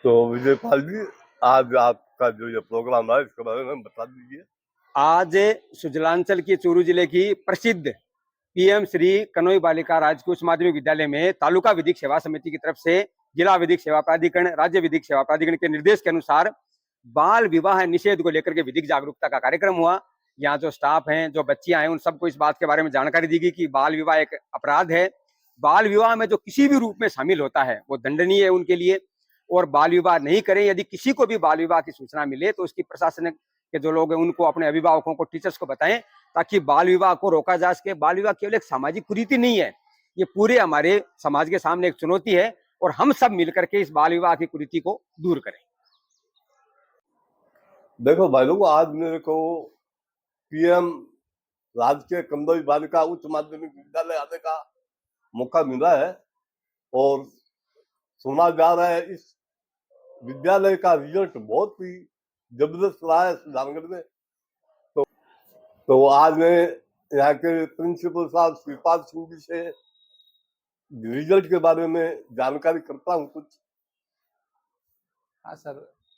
तो विजयपाल जी, आज आपका जो ये प्रोग्राम है इसके बारे में बता दीजिए। आज सुजलांचल के चूरू जिले की प्रसिद्ध पीएम श्री कनोई बालिका राजकीय उच्च माध्यमिक विद्यालय में तालुका विधिक सेवा समिति की तरफ से जिला विधिक सेवा प्राधिकरण, राज्य विधिक सेवा प्राधिकरण के निर्देश के अनुसार बाल विवाह निषेध को लेकर के विधिक जागरूकता का कार्यक्रम हुआ। यहाँ जो स्टाफ हैं, जो बच्चियां हैं, उन सबको इस बात के बारे में जानकारी दी गई कि बाल विवाह एक अपराध है। बाल विवाह में जो किसी भी रूप में शामिल होता है वो दंडनीय है उनके लिए। और बाल विवाह नहीं करें, यदि किसी को भी बाल विवाह की सूचना मिले तो उसकी प्रशासन के जो लोग हैं उनको, अपने अभिभावकों को, टीचर्स को बताएं, ताकि बाल विवाह को रोका जा सके। बाल विवाह केवल एक सामाजिक कुरीति नहीं है, ये पूरे हमारे समाज के सामने एक चुनौती है और हम सब मिलकर के इस बाल विवाह की कुरीति को दूर करें। देखो भाई लोग, आज मेरे को पीएम राजकीय कन्नौज बालिका उच्च माध्यमिक विद्यालय आने का मौका मिला है और सुना जा रहा है इस विद्यालय का रिजल्ट बहुत ही जबरदस्त रहा है सुजानगढ़ में। तो आज मैं यहाँ के प्रिंसिपल साहब श्रीपाल सिंह जी से रिजल्ट के बारे में जानकारी करता हूँ कुछ। हाँ सर,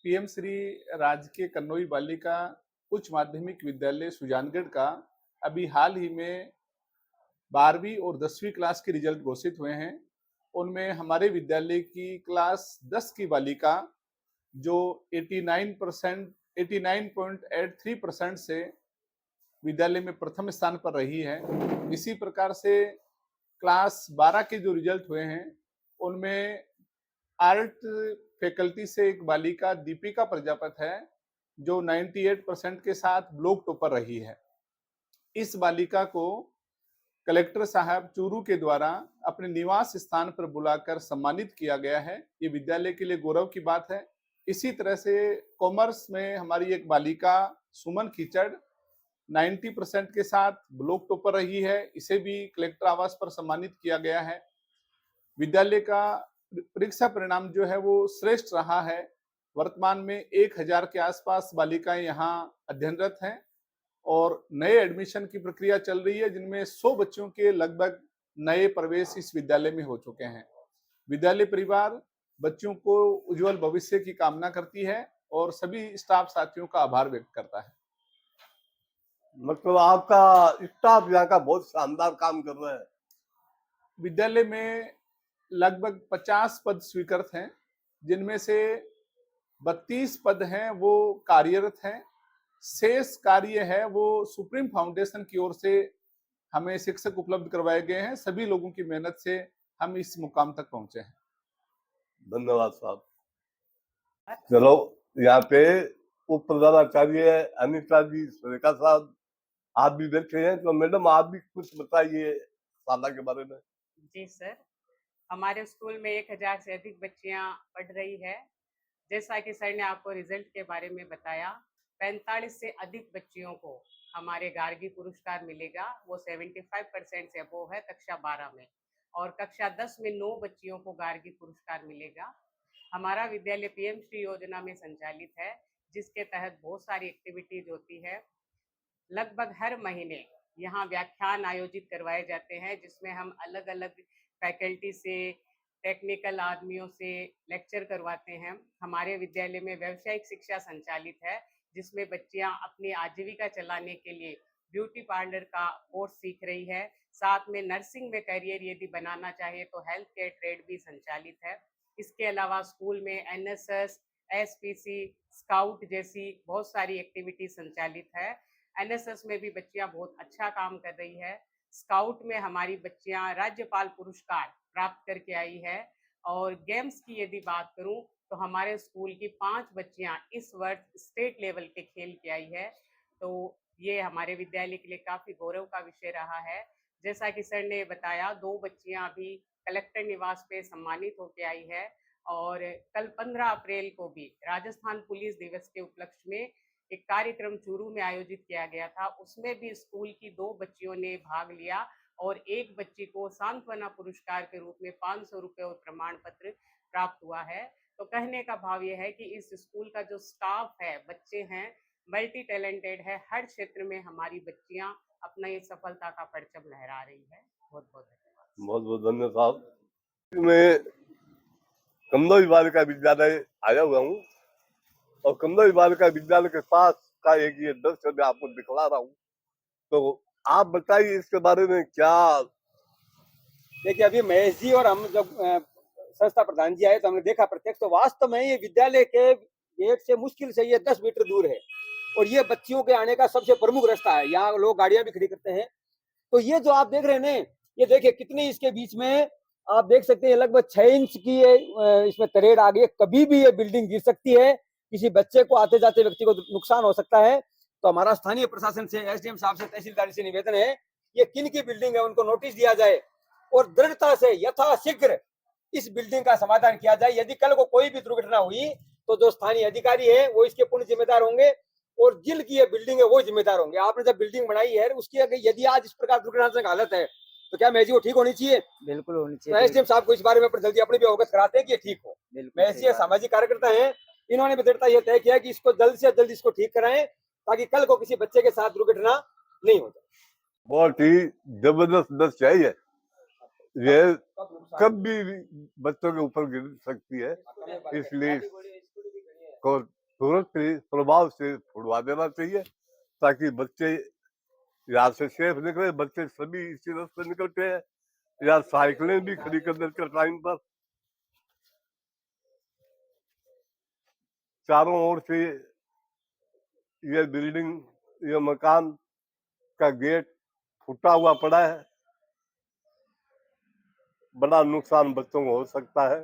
पीएम श्री राजकीय कन्नौज बालिका उच्च माध्यमिक विद्यालय सुजानगढ़ का अभी हाल ही में 12वीं और 10वीं क्लास के रिजल्ट घोषित हुए हैं। उनमें हमारे विद्यालय की क्लास 10 की बालिका जो 89.83% से विद्यालय में प्रथम स्थान पर रही है। इसी प्रकार से क्लास 12 के जो रिजल्ट हुए हैं उनमें आर्ट फैकल्टी से एक बालिका दीपिका प्रजापत है जो 98% के साथ ब्लॉक टॉपर रही है। इस बालिका को कलेक्टर साहब चूरू के द्वारा अपने निवास स्थान पर बुलाकर सम्मानित किया गया है। ये विद्यालय के लिए गौरव की बात है। इसी तरह से कॉमर्स में हमारी एक बालिका सुमन कीचड़ 90% के साथ ब्लॉक टॉपर रही है। इसे भी कलेक्टर आवास पर सम्मानित किया गया है। विद्यालय का परीक्षा परिणाम जो है वो श्रेष्ठ रहा है। वर्तमान में 1000 के आसपास बालिकाएं यहाँ अध्ययनरत हैं और नए एडमिशन की प्रक्रिया चल रही है, जिनमें 100 बच्चों के लगभग नए प्रवेश इस विद्यालय में हो चुके हैं। विद्यालय परिवार बच्चों को उज्जवल भविष्य की कामना करती है और सभी स्टाफ साथियों का आभार व्यक्त करता है। मतलब आपका स्टाफ यहाँ का बहुत शानदार काम कर रहा है। विद्यालय में लगभग 50 पद स्वीकृत हैं, जिनमें से 32 पद हैं वो कार्यरत हैं। शेष कार्य है वो सुप्रीम फाउंडेशन की ओर से हमें शिक्षक उपलब्ध करवाए गए हैं। सभी लोगों की मेहनत से हम इस मुकाम तक पहुंचे हैं। धन्यवाद साहब। चलो, यहाँ पे उप प्रधानाचार्य अनिता जी सुरेखा साहब आप भी बैठे हैं, तो मैडम आप भी कुछ बताइए शाला के बारे में। जी सर, हमारे स्कूल में 1000 से अधिक बच्चियां पढ़ रही है। जैसा कि सर ने आपको रिजल्ट के बारे में बताया, 45 से अधिक बच्चियों को हमारे गार्गी पुरस्कार मिलेगा। वो 75% से अबोव है कक्षा 12 में, और कक्षा 10 में 9 बच्चियों को गार्गी पुरस्कार मिलेगा। हमारा विद्यालय पीएम श्री योजना में संचालित है, जिसके तहत बहुत सारी एक्टिविटीज होती है। लगभग हर महीने यहाँ व्याख्यान आयोजित करवाए जाते हैं, जिसमें हम अलग अलग फैकल्टी से, टेक्निकल आदमियों से लेक्चर करवाते हैं। हमारे विद्यालय में व्यावसायिक शिक्षा संचालित है, जिसमें बच्चियां अपनी आजीविका चलाने के लिए ब्यूटी पार्लर का कोर्स सीख रही है। साथ में नर्सिंग में करियर यदि बनाना चाहे तो हेल्थ केयर ट्रेड भी संचालित है। इसके अलावा स्कूल में एनएसएस, एसपीसी, स्काउट जैसी बहुत सारी एक्टिविटी संचालित है। एनएसएस में भी बच्चियां बहुत अच्छा काम कर रही है। स्काउट में हमारी बच्चियां राज्यपाल पुरस्कार प्राप्त करके आई है। और गेम्स की यदि बात करूं तो हमारे स्कूल की 5 बच्चियां इस वर्ष स्टेट लेवल के खेल के आई है। तो ये हमारे विद्यालय के लिए काफ़ी गौरव का विषय रहा है। जैसा कि सर ने बताया, 2 बच्चियां अभी कलेक्टर निवास पे सम्मानित होकर आई है। और कल 15 अप्रैल को भी राजस्थान पुलिस दिवस के उपलक्ष्य में एक कार्यक्रम चूरू में आयोजित किया गया था। उसमें भी स्कूल की 2 बच्चियों ने भाग लिया और एक बच्ची को सांत्वना पुरस्कार के रूप में 500 रुपये और प्रमाण पत्र प्राप्त हुआ है। तो कहने का भाव यह है कि इस स्कूल का जो स्टाफ है, बच्चे हैं, मल्टी टैलेंटेड है। हर क्षेत्र में हमारी बच्चियां अपना ये सफलता का परचम लहरा रही है। बहुत बहुत धन्यवाद। बहुत बहुत धन्यवाद साहब। मैं कमदोई बालिका विद्यालय आया हुआ हूँ और कमदोई बालिका विद्यालय के पास का एक ये दृश्य मैं आपको दिखला रहा हूँ। तो आप बताइए इसके बारे में क्या। देखिए, अभी महेश जी और हम जब संस्था प्रधान जी आए तो हमने देखा प्रत्यक्ष, तो वास्तव में ये विद्यालय के गेट से मुश्किल से ये 10 मीटर दूर है और ये बच्चियों के आने का सबसे प्रमुख रास्ता है। यहाँ लोग गाड़ियां भी खड़ी करते हैं। तो ये जो आप देख रहे हैं ना, ये देखिए कितनी इसके बीच में आप देख सकते हैं लगभग 6 इंच की ये इसमें तरेड़ आ गई है। कभी भी ये बिल्डिंग गिर सकती है, किसी बच्चे को आते जाते व्यक्ति को नुकसान हो सकता है। तो हमारा स्थानीय प्रशासन से, एसडीएम साहब से, तहसीलदार से निवेदन है, ये किन की बिल्डिंग है उनको नोटिस दिया जाए और दृढ़ता से यथाशीघ्र इस बिल्डिंग का समाधान किया जाए। यदि कल को कोई भी दुर्घटना हुई तो जो स्थानीय अधिकारी है वो इसके पूर्ण जिम्मेदार होंगे और जिनकी ये बिल्डिंग है वो जिम्मेदार होंगे। आपने जब बिल्डिंग बनाई है उसकी अगर यदि आज इस प्रकार दुर्घटनाजनक हालत है तो क्या महजी वो ठीक होनी चाहिए? बिल्कुल होनी तो चाहिए। एसडीएम साहब को इस बारे में जल्दी अपने भी अवगत कराते हैं कि ये ठीक हो। बिल्कुल महजी सही बात। सामाजिक कार्यकर्ता है, इन्होंने भी दृढ़ता ये तय किया कि इसको जल्द से जल्द इसको ठीक कराएं ताकि कल को किसी बच्चे के साथ दुर्घटना नहीं हो जाए। बहुत ही जबरदस्त दृश्य है ये कब भी बच्चों के ऊपर गिर सकती है, इसलिए इसको तुरंत ही प्रभाव से छुड़वा देना चाहिए ताकि बच्चे यहाँ से सेफ निकले। बच्चे सभी इसी रास्ते निकलते हैं या साइकिलें भी खड़ी कर देते हैं टाइम पर। चारों ओर से ये बिल्डिंग, ये मकान का गेट फूटा हुआ पड़ा है, बड़ा नुकसान बच्चों को हो सकता है।